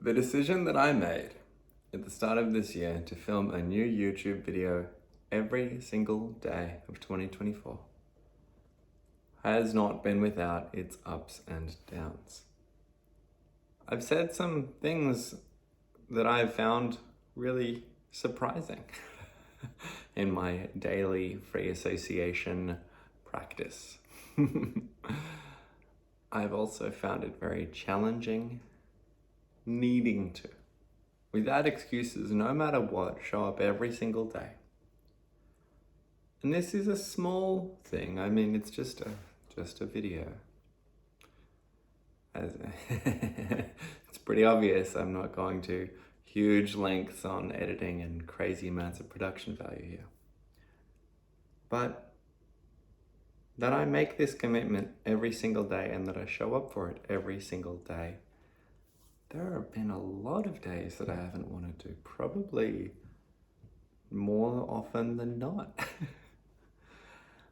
The decision that I made at the start of this year to film a new YouTube video every single day of 2024 has not been without its ups and downs. I've said some things that I've found really surprising in my daily free association practice. I've also found it very challenging needing to, without excuses, no matter what, show up every single day. And this is a small thing. I mean, it's just a video. It's pretty obvious I'm not going to huge lengths on editing and crazy amounts of production value here. But that I make this commitment every single day and that I show up for it every single day. There have been a lot of days that I haven't wanted to, probably more often than not.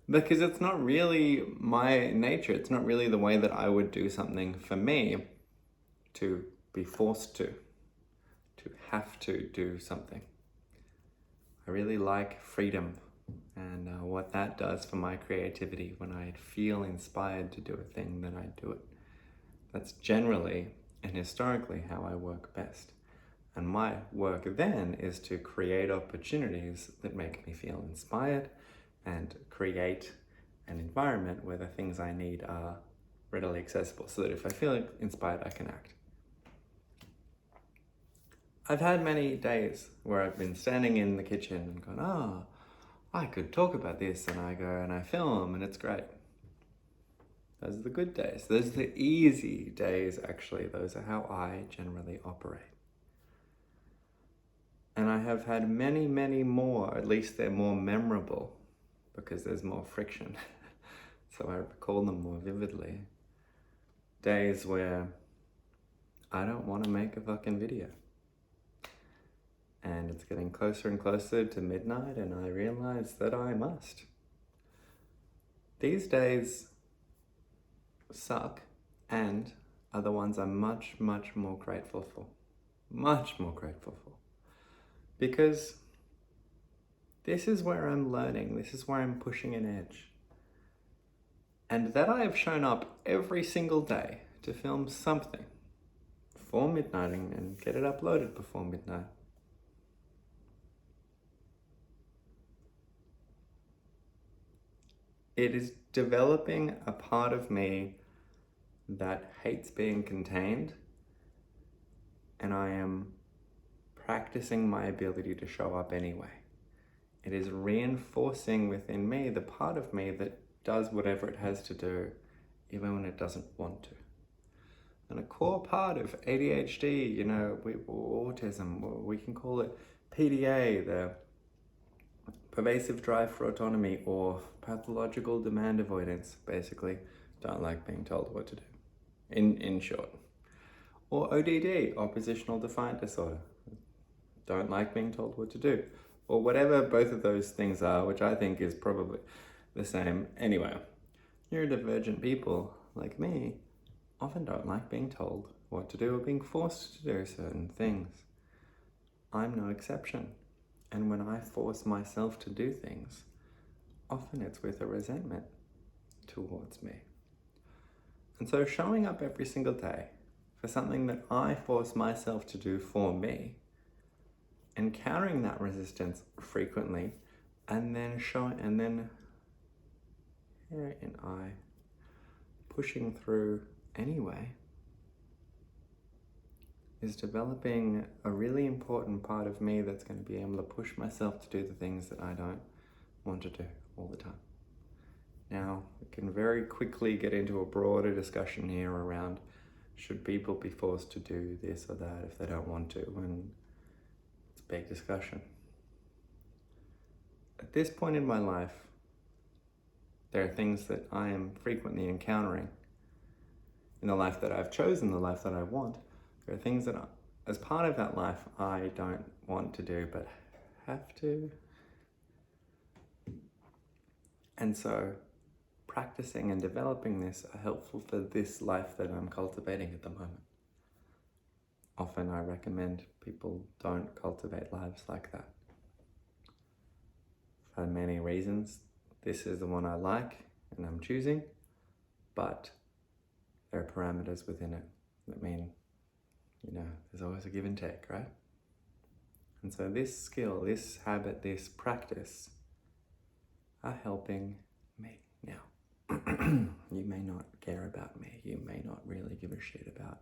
Because it's not really my nature. It's not really the way that I would do something for me to be forced to have to do something. I really like freedom and what that does for my creativity. When I feel inspired to do a thing, then I do it. That's generally and historically how I work best. And my work then is to create opportunities that make me feel inspired and create an environment where the things I need are readily accessible so that if I feel inspired, I can act. I've had many days where I've been standing in the kitchen and gone, I could talk about this, and I go and I film and it's great. Those are the good days. Those are the easy days, actually. Those are how I generally operate. And I have had many, many more, at least they're more memorable because there's more friction. So I recall them more vividly. Days where I don't want to make a fucking video. And it's getting closer and closer to midnight and I realize that I must. These days suck and are the ones I'm much, much more grateful for. Much more grateful for. Because this is where I'm learning. This is where I'm pushing an edge. And that I have shown up every single day to film something before midnighting and get it uploaded before midnight. It is developing a part of me that hates being contained, and I am practicing my ability to show up anyway. It is reinforcing within me the part of me that does whatever it has to do, even when it doesn't want to. And a core part of ADHD, autism, we can call it PDA, the pervasive drive for autonomy, or pathological demand avoidance, basically. Don't like being told what to do, in short. Or ODD, oppositional defiant disorder. Don't like being told what to do. Or whatever both of those things are, which I think is probably the same. Anyway, neurodivergent people, like me, often don't like being told what to do or being forced to do certain things. I'm no exception. And when I force myself to do things, often it's with a resentment towards me. And so showing up every single day for something that I force myself to do for me, encountering that resistance frequently, and then pushing through anyway, is developing a really important part of me that's going to be able to push myself to do the things that I don't want to do all the time. Now, we can very quickly get into a broader discussion here around should people be forced to do this or that if they don't want to, and it's a big discussion. At this point in my life, there are things that I am frequently encountering in the life that I've chosen, the life that I want. There are things that, as part of that life, I don't want to do, but have to. And so, practicing and developing this are helpful for this life that I'm cultivating at the moment. often I recommend people don't cultivate lives like that. For many reasons, this is the one I like and I'm choosing, but there are parameters within it that mean, there's always a give and take, right? And so this skill, this habit, this practice are helping me now. You may not care about me. You may not really give a shit about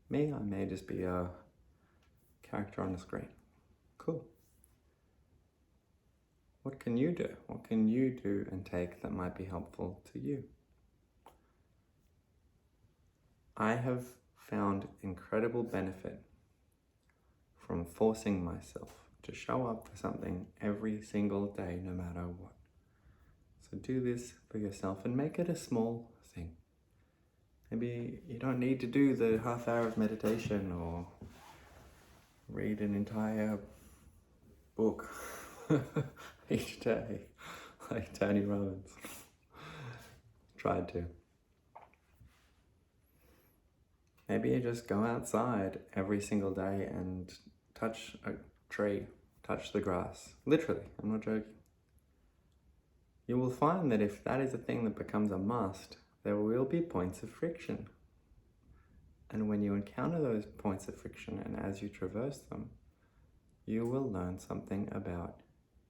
me. I may just be a character on the screen. Cool. What can you do? What can you do and take that might be helpful to you? I have found incredible benefit from forcing myself to show up for something every single day, no matter what. So do this for yourself and make it a small thing. Maybe you don't need to do the half hour of meditation or read an entire book each day, like Tony Robbins tried to. Maybe you just go outside every single day and touch a tree, touch the grass. Literally, I'm not joking. You will find that if that is a thing that becomes a must, there will be points of friction. And when you encounter those points of friction and as you traverse them, you will learn something about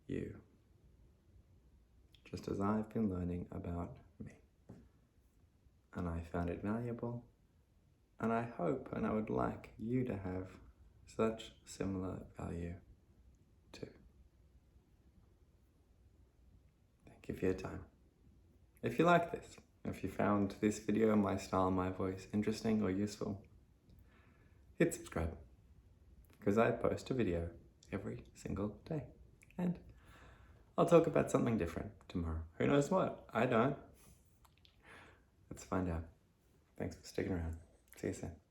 you. Just as I've been learning about me. And I found it valuable. And I hope and I would like you to have such similar value too. Thank you for your time. If you like this, if you found this video, my style, my voice interesting or useful, hit subscribe because I post a video every single day. And I'll talk about something different tomorrow. Who knows what? I don't. Let's find out. Thanks for sticking around. See you soon.